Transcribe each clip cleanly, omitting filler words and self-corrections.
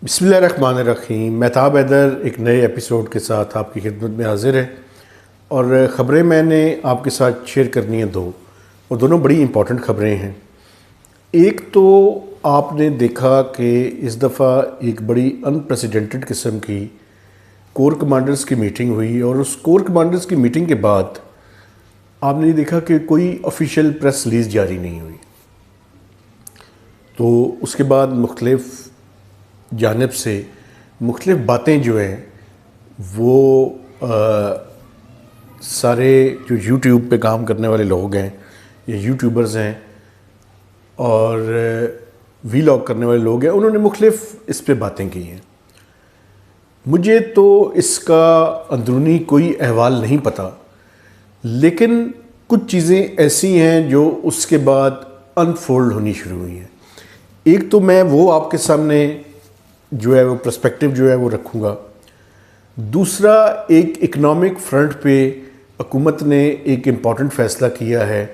بسم اللہ الرحمن الرحیم۔ مہتاب حیدر ایک نئے ایپیسوڈ کے ساتھ آپ کی خدمت میں حاضر ہے، اور خبریں میں نے آپ کے ساتھ شیئر کرنی ہیں دو، اور دونوں بڑی امپورٹنٹ خبریں ہیں۔ ایک تو آپ نے دیکھا کہ اس دفعہ ایک بڑی انپریسیڈنٹڈ قسم کی کور کمانڈرز کی میٹنگ ہوئی، اور اس کور کمانڈرز کی میٹنگ کے بعد آپ نے دیکھا کہ کوئی آفیشیل پریس ریلیز جاری نہیں ہوئی۔ تو اس کے بعد مختلف جانب سے مختلف باتیں جو ہیں وہ سارے جو یوٹیوب پہ کام کرنے والے لوگ ہیں یا یوٹیوبرز ہیں اور وی لاگ کرنے والے لوگ ہیں، انہوں نے مختلف اس پہ باتیں کی ہیں۔ مجھے تو اس کا اندرونی کوئی احوال نہیں پتہ، لیکن کچھ چیزیں ایسی ہیں جو اس کے بعد انفولڈ ہونی شروع ہوئی ہیں۔ ایک تو میں وہ آپ کے سامنے جو ہے وہ پرسپیکٹیو جو ہے وہ رکھوں گا۔ دوسرا، ایک اکنامک فرنٹ پہ حکومت نے ایک امپورٹنٹ فیصلہ کیا ہے،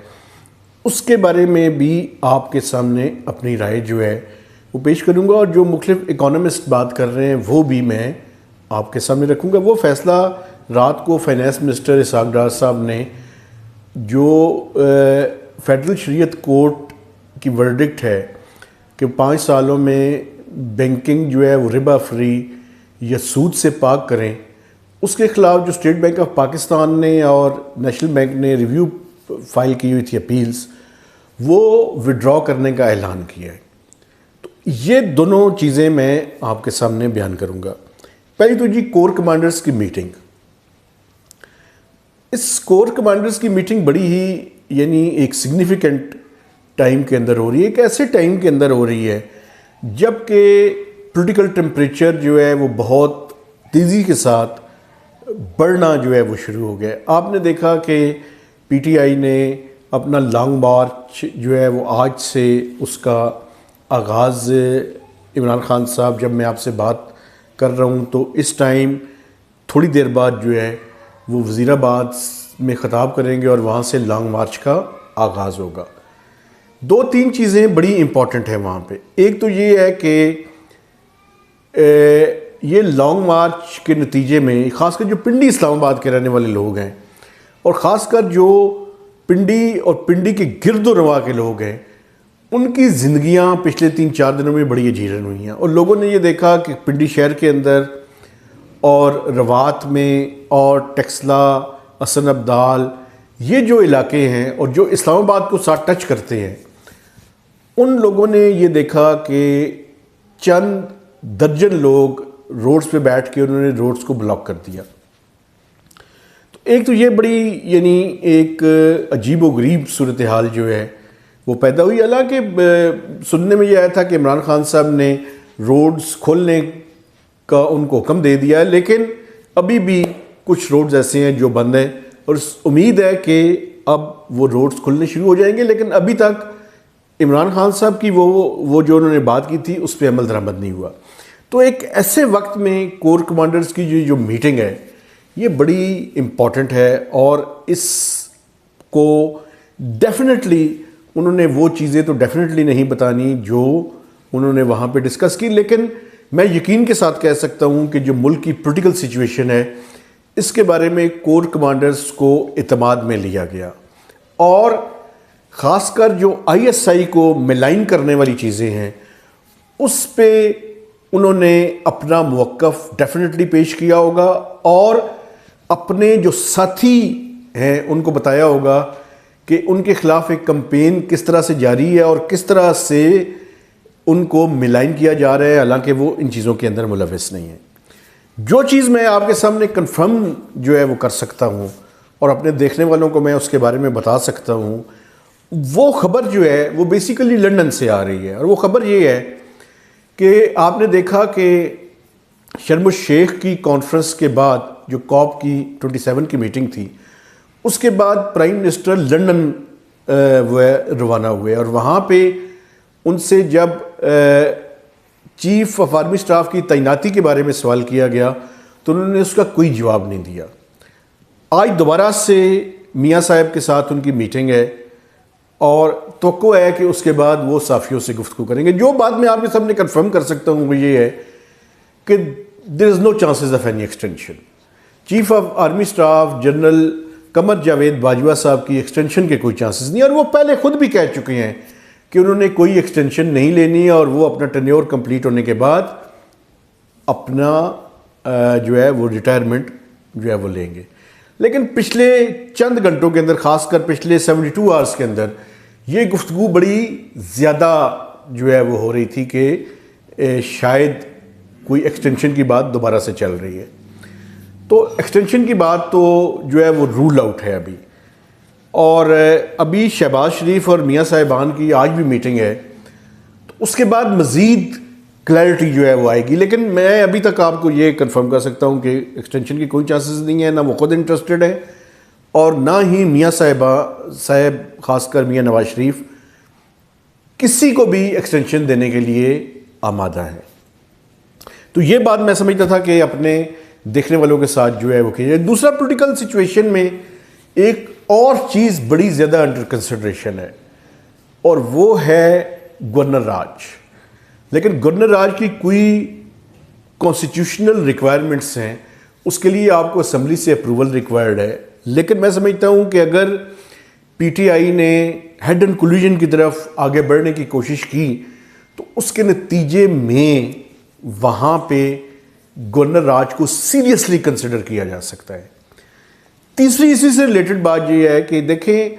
اس کے بارے میں بھی آپ کے سامنے اپنی رائے جو ہے وہ پیش کروں گا، اور جو مختلف اکانومسٹ بات کر رہے ہیں وہ بھی میں آپ کے سامنے رکھوں گا۔ وہ فیصلہ رات کو فائنانس منسٹر اسحاق ڈار صاحب نے جو فیڈرل شریعت کورٹ کی ورڈکٹ ہے کہ 5 سالوں میں بینکنگ جو ہے وہ ربا فری یا سود سے پاک کریں، اس کے خلاف جو اسٹیٹ بینک آف پاکستان نے اور نیشنل بینک نے ریویو فائل کی ہوئی تھی اپیلز، وہ وڈرا کرنے کا اعلان کیا ہے۔ تو یہ دونوں چیزیں میں آپ کے سامنے بیان کروں گا۔ پہلی تو جی کور کمانڈرز کی میٹنگ۔ اس کور کمانڈرز کی میٹنگ بڑی ہی ایک سگنیفیکنٹ ٹائم کے اندر ہو رہی ہے، ایک ایسے ٹائم کے اندر ہو رہی ہے جب کہ پولیٹیکل ٹیمپریچر جو ہے وہ بہت تیزی کے ساتھ بڑھنا جو ہے وہ شروع ہو گیا۔ آپ نے دیکھا کہ پی ٹی آئی نے اپنا لانگ مارچ جو ہے وہ آج سے اس کا آغاز، عمران خان صاحب جب میں آپ سے بات کر رہا ہوں تو اس ٹائم تھوڑی دیر بعد جو ہے وہ وزیر آباد میں خطاب کریں گے اور وہاں سے لانگ مارچ کا آغاز ہوگا۔ 2-3 چیزیں بڑی امپورٹنٹ ہیں وہاں پہ۔ ایک تو یہ ہے کہ یہ لانگ مارچ کے نتیجے میں خاص کر جو پنڈی اسلام آباد کے رہنے والے لوگ ہیں، اور خاص کر جو پنڈی اور پنڈی کے گرد و نواح کے لوگ ہیں، ان کی زندگیاں پچھلے 3-4 دنوں میں بڑی اجیرن ہوئی ہیں، اور لوگوں نے یہ دیکھا کہ پنڈی شہر کے اندر اور روات میں اور ٹیکسلا، حسن ابدال، یہ جو علاقے ہیں اور جو اسلام آباد کو ساتھ ٹچ کرتے ہیں، ان لوگوں نے یہ دیکھا کہ چند درجن لوگ روڈز پہ بیٹھ کے انہوں نے روڈز کو بلاک کر دیا۔ تو ایک تو یہ بڑی ایک عجیب و غریب صورتحال جو ہے وہ پیدا ہوئی۔ حالانکہ سننے میں یہ آیا تھا کہ عمران خان صاحب نے روڈز کھولنے کا ان کو حکم دے دیا ہے، لیکن ابھی بھی کچھ روڈز ایسے ہیں جو بند ہیں، اور امید ہے کہ اب وہ روڈز کھلنے شروع ہو جائیں گے، لیکن ابھی تک عمران خان صاحب کی وہ جو انہوں نے بات کی تھی اس پہ عمل درآمد نہیں ہوا۔ تو ایک ایسے وقت میں کور کمانڈرز کی جو میٹنگ ہے یہ بڑی امپورٹنٹ ہے، اور اس کو ڈیفینیٹلی انہوں نے وہ چیزیں تو ڈیفینیٹلی نہیں بتانی جو انہوں نے وہاں پہ ڈسکس کی، لیکن میں یقین کے ساتھ کہہ سکتا ہوں کہ جو ملک کی پولیٹیکل سچویشن ہے اس کے بارے میں کور کمانڈرز کو اعتماد میں لیا گیا، اور خاص کر جو آئی ایس آئی کو ملائن کرنے والی چیزیں ہیں اس پہ انہوں نے اپنا موقف ڈیفینیٹلی پیش کیا ہوگا، اور اپنے جو ساتھی ہیں ان کو بتایا ہوگا کہ ان کے خلاف ایک کمپین کس طرح سے جاری ہے اور کس طرح سے ان کو ملائن کیا جا رہا ہے، حالانکہ وہ ان چیزوں کے اندر ملوث نہیں ہیں۔ جو چیز میں آپ کے سامنے کنفرم جو ہے وہ کر سکتا ہوں اور اپنے دیکھنے والوں کو میں اس کے بارے میں بتا سکتا ہوں، وہ خبر جو ہے وہ بیسیکلی لنڈن سے آ رہی ہے، اور وہ خبر یہ ہے کہ آپ نے دیکھا کہ شرم الشیخ کی کانفرنس کے بعد جو کاپ کی 27 کی میٹنگ تھی، اس کے بعد پرائم منسٹر لنڈن روانہ ہوئے، اور وہاں پہ ان سے جب چیف آف آرمی سٹاف کی تعیناتی کے بارے میں سوال کیا گیا تو انہوں نے اس کا کوئی جواب نہیں دیا۔ آج دوبارہ سے میاں صاحب کے ساتھ ان کی میٹنگ ہے، اور توقع ہے کہ اس کے بعد وہ صحافیوں سے گفتگو کریں گے۔ جو بات میں آپ کے سامنے کنفرم کر سکتا ہوں وہ یہ ہے کہ there is no chances of any extension. Chief of army staff general Qamar Javed Bajwa صاحب کی ایکسٹینشن کے کوئی چانسز نہیں، اور وہ پہلے خود بھی کہہ چکے ہیں کہ انہوں نے کوئی ایکسٹینشن نہیں لینی اور وہ اپنا ٹینیور کمپلیٹ ہونے کے بعد اپنا جو ہے وہ ریٹائرمنٹ جو ہے وہ لیں گے. لیکن پچھلے چند گھنٹوں کے اندر، خاص کر پچھلے 72 آورس کے اندر، یہ گفتگو بڑی زیادہ جو ہے وہ ہو رہی تھی کہ شاید کوئی ایکسٹینشن کی بات دوبارہ سے چل رہی ہے. تو ایکسٹینشن کی بات تو جو ہے وہ رول آؤٹ ہے ابھی. اور ابھی شہباز شریف اور میاں صاحبان کی آج بھی میٹنگ ہے، تو اس کے بعد مزید کلیئرٹی جو ہے وہ آئے گی. لیکن میں ابھی تک آپ کو یہ کنفرم کر سکتا ہوں کہ ایکسٹینشن کی کوئی چانسز نہیں ہے، نہ وہ خود انٹرسٹڈ ہیں اور نہ ہی میاں صاحب خاص کر میاں نواز شریف کسی کو بھی ایکسٹینشن دینے کے لیے آمادہ ہیں. تو یہ بات میں سمجھتا تھا کہ اپنے دیکھنے والوں کے ساتھ جو ہے وہ کیجیے. دوسرا پولیٹیکل سچویشن میں ایک اور چیز بڑی زیادہ انڈر کنسیڈریشن ہے، اور وہ ہے گورنر راج. لیکن گورنر راج کی کوئی کانسٹیٹیوشنل ریکوائرمنٹس ہیں، اس کے لیے آپ کو اسمبلی سے اپروول ریکوائرڈ ہے. لیکن میں سمجھتا ہوں کہ اگر پی ٹی آئی نے ہیڈ اینڈ کلیوژن کی طرف آگے بڑھنے کی کوشش کی تو اس کے نتیجے میں وہاں پہ گورنر راج کو سیریسلی کنسیڈر کیا جا سکتا ہے. تیسری اسی سے ریلیٹڈ بات یہ ہے کہ دیکھیں،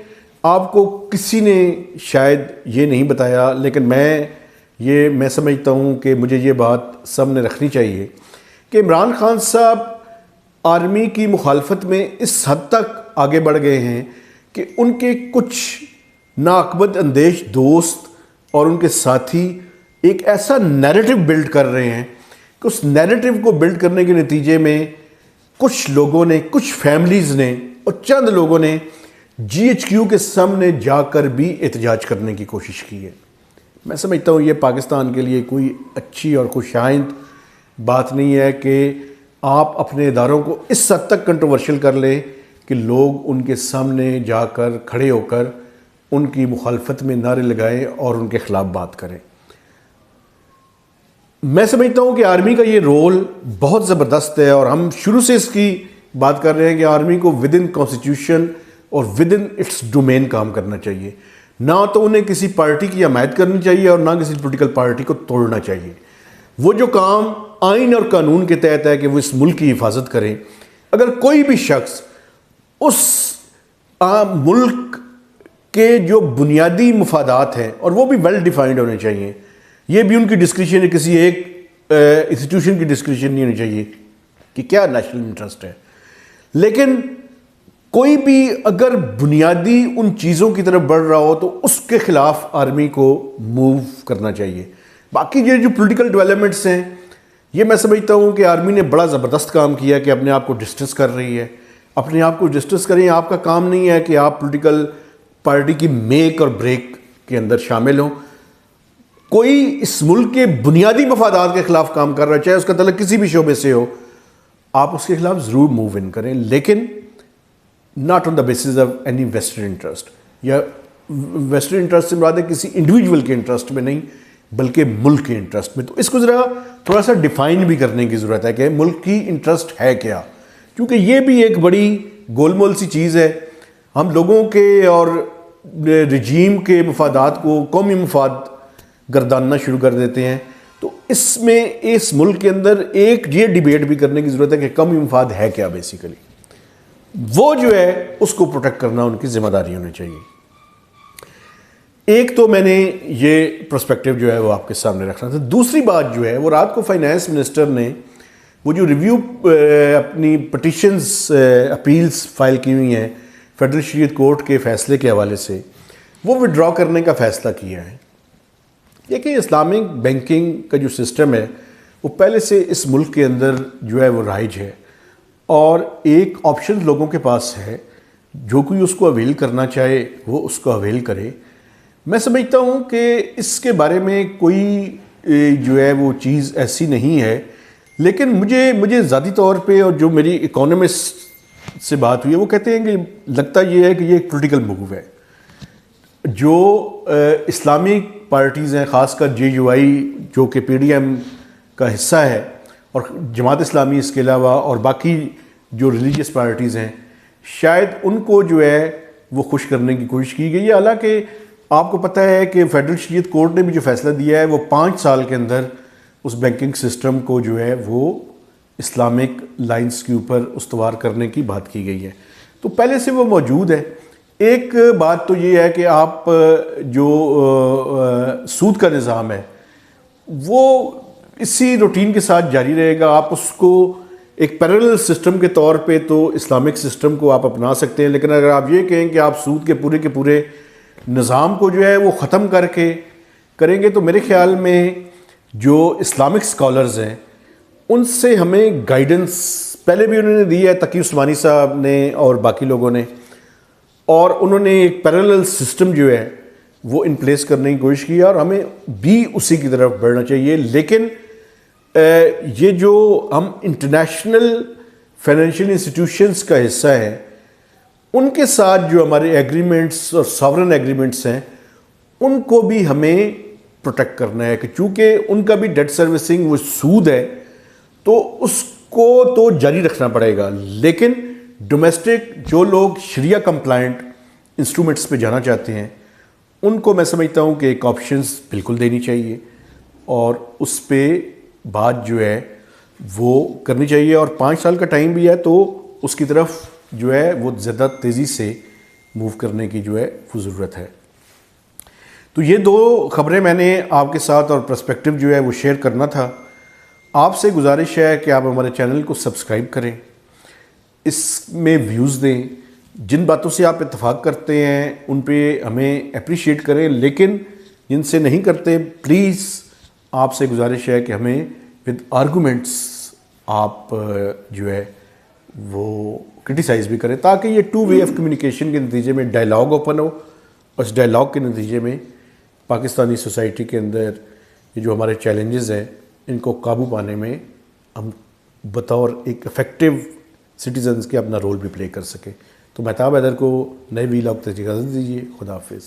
آپ کو کسی نے شاید یہ نہیں بتایا، لیکن میں سمجھتا ہوں کہ مجھے یہ بات سامنے رکھنی چاہیے کہ عمران خان صاحب آرمی کی مخالفت میں اس حد تک آگے بڑھ گئے ہیں کہ ان کے کچھ ناعاقبت اندیش دوست اور ان کے ساتھی ایک ایسا نیریٹو بلڈ کر رہے ہیں کہ اس نیریٹو کو بلڈ کرنے کے نتیجے میں کچھ لوگوں نے، کچھ فیملیز نے اور چند لوگوں نے جی ایچ کیو کے سامنے جا کر بھی احتجاج کرنے کی کوشش کی ہے. میں سمجھتا ہوں یہ پاکستان کے لیے کوئی اچھی اور خوش آئند بات نہیں ہے کہ آپ اپنے اداروں کو اس حد تک کنٹروورشل کر لیں کہ لوگ ان کے سامنے جا کر کھڑے ہو کر ان کی مخالفت میں نعرے لگائیں اور ان کے خلاف بات کریں. میں سمجھتا ہوں کہ آرمی کا یہ رول بہت زبردست ہے، اور ہم شروع سے اس کی بات کر رہے ہیں کہ آرمی کو ود ان کانسٹیٹیوشن اور ود ان اٹس ڈومین کام کرنا چاہیے. نہ تو انہیں کسی پارٹی کی حمایت کرنی چاہیے اور نہ کسی پولیٹیکل پارٹی کو توڑنا چاہیے. وہ جو کام آئین اور قانون کے تحت ہے کہ وہ اس ملک کی حفاظت کریں، اگر کوئی بھی شخص اس ملک کے جو بنیادی مفادات ہیں، اور وہ بھی ویل ڈیفائنڈ ہونے چاہیے، یہ بھی ان کی ڈسکریشن ہے، کسی ایک انسٹیٹیوشن کی ڈسکریشن نہیں ہونی چاہیے کہ کیا نیشنل انٹرسٹ ہے، لیکن کوئی بھی اگر بنیادی ان چیزوں کی طرف بڑھ رہا ہو تو اس کے خلاف آرمی کو موو کرنا چاہیے. باقی یہ جو پولیٹیکل ڈیولپمنٹس ہیں، یہ میں سمجھتا ہوں کہ آرمی نے بڑا زبردست کام کیا کہ اپنے آپ کو ڈسٹنس کر رہی ہے. اپنے آپ کو ڈسٹنس کریں. آپ کا کام نہیں ہے کہ آپ پولیٹیکل پارٹی کی میک اور بریک کے اندر شامل ہوں. کوئی اس ملک کے بنیادی مفادات کے خلاف کام کر رہا ہے، چاہے اس کا تعلق کسی بھی شعبے سے ہو، آپ اس کے خلاف ضرور موو ان کریں، لیکن not on the basis of any western interest. یا ویسٹرن انٹرسٹ سے مراد ہے کسی انڈیویجول کے انٹرسٹ میں نہیں، بلکہ ملک کے انٹرسٹ میں. تو اس کو ذرا تھوڑا سا ڈیفائن بھی کرنے کی ضرورت ہے کہ ملک کی انٹرسٹ ہے کیا، کیونکہ یہ بھی ایک بڑی گول مول سی چیز ہے. ہم لوگوں کے اور رجیم کے مفادات کو قومی مفاد گرداننا شروع کر دیتے ہیں. تو اس میں اس ملک کے اندر ایک یہ ڈیبیٹ بھی کرنے کی ضرورت ہے کہ قومی مفاد ہے کیا. بیسیکلی وہ جو ہے اس کو پروٹیکٹ کرنا ان کی ذمہ داری ہونی چاہیے. ایک تو میں نے یہ پرسپیکٹیو جو ہے وہ آپ کے سامنے رکھنا تھا. دوسری بات جو ہے وہ رات کو فائنانس منسٹر نے وہ جو ریویو اپنی پٹیشنز اپیلز فائل کی ہوئی ہیں فیڈرل شریعت کورٹ کے فیصلے کے حوالے سے، وہ وڈرا کرنے کا فیصلہ کیا ہے. دیکھیں، اسلامک بینکنگ کا جو سسٹم ہے وہ پہلے سے اس ملک کے اندر جو ہے وہ رائج ہے، اور ایک آپشن لوگوں کے پاس ہے. جو کوئی اس کو اویل کرنا چاہے وہ اس کو اویل کرے. میں سمجھتا ہوں کہ اس کے بارے میں کوئی جو ہے وہ چیز ایسی نہیں ہے، لیکن مجھے ذاتی طور پہ اور جو میری اکانومسٹ سے بات ہوئی ہے وہ کہتے ہیں کہ لگتا یہ ہے کہ یہ ایک پولیٹیکل موو ہے. جو اسلامک پارٹیز ہیں، خاص کر جے یو آئی جو کہ پی ڈی ایم کا حصہ ہے، اور جماعت اسلامی اس کے علاوہ اور باقی جو ریلیجیس پارٹیز ہیں شاید ان کو جو ہے وہ خوش کرنے کی کوشش کی گئی ہے. حالانکہ آپ کو پتہ ہے کہ فیڈرل شریعت کورٹ نے بھی جو فیصلہ دیا ہے وہ 5 سال کے اندر اس بینکنگ سسٹم کو جو ہے وہ اسلامک لائنز کے اوپر استوار کرنے کی بات کی گئی ہے. تو پہلے سے وہ موجود ہے. ایک بات تو یہ ہے کہ آپ جو سود کا نظام ہے وہ اسی روٹین کے ساتھ جاری رہے گا. آپ اس کو ایک پیرلل سسٹم کے طور پہ تو اسلامک سسٹم کو آپ اپنا سکتے ہیں, لیکن اگر آپ یہ کہیں کہ آپ سود کے پورے نظام کو جو ہے وہ ختم کر کے کریں گے تو میرے خیال میں جو اسلامک سکالرز ہیں ان سے ہمیں گائیڈنس پہلے بھی انہوں نے دی ہے, تقی عثمانی صاحب نے اور باقی لوگوں نے, اور انہوں نے ایک پیرلل سسٹم جو ہے وہ ان پلیس کرنے کی کوشش کی اور ہمیں بھی اسی کی طرف بڑھنا چاہیے. لیکن یہ جو ہم انٹرنیشنل فائنینشیل انسٹیٹیوشنز کا حصہ ہیں ان کے ساتھ جو ہمارے ایگریمنٹس اور ساورن ایگریمنٹس ہیں ان کو بھی ہمیں پروٹیکٹ کرنا ہے, کہ چونکہ ان کا بھی ڈیٹ سروسنگ وہ سود ہے تو اس کو تو جاری رکھنا پڑے گا. لیکن ڈومیسٹک جو لوگ شریعہ کمپلائنٹ انسٹرومنٹس پہ جانا چاہتے ہیں ان کو میں سمجھتا ہوں کہ ایک آپشنز بالکل دینی چاہیے اور اس پہ بات جو ہے وہ کرنی چاہیے, اور 5 سال کا ٹائم بھی ہے تو اس کی طرف جو ہے وہ زیادہ تیزی سے موو کرنے کی جو ہے وہ ضرورت ہے. تو یہ 2 خبریں میں نے آپ کے ساتھ اور پرسپیکٹیو جو ہے وہ شیئر کرنا تھا. آپ سے گزارش ہے کہ آپ ہمارے چینل کو سبسکرائب کریں, اس میں ویوز دیں, جن باتوں سے آپ اتفاق کرتے ہیں ان پہ ہمیں اپریشیٹ کریں, لیکن جن سے نہیں کرتے پلیز آپ سے گزارش ہے کہ ہمیں ود آرگومنٹس آپ جو ہے وہ کرٹیسائز بھی کریں, تاکہ یہ 2 وے آف کمیونیکیشن کے نتیجے میں ڈائلاگ اوپن ہو, اور اس ڈائلاگ کے نتیجے میں پاکستانی سوسائٹی کے اندر یہ جو ہمارے چیلنجز ہیں ان کو قابو پانے میں ہم بطور ایک افیکٹو سٹیزنز کے اپنا رول بھی پلے کر سکیں. تو مہتاب حیدر کو نئے ویلاگ تک اجازت دیجیے. خدا حافظ.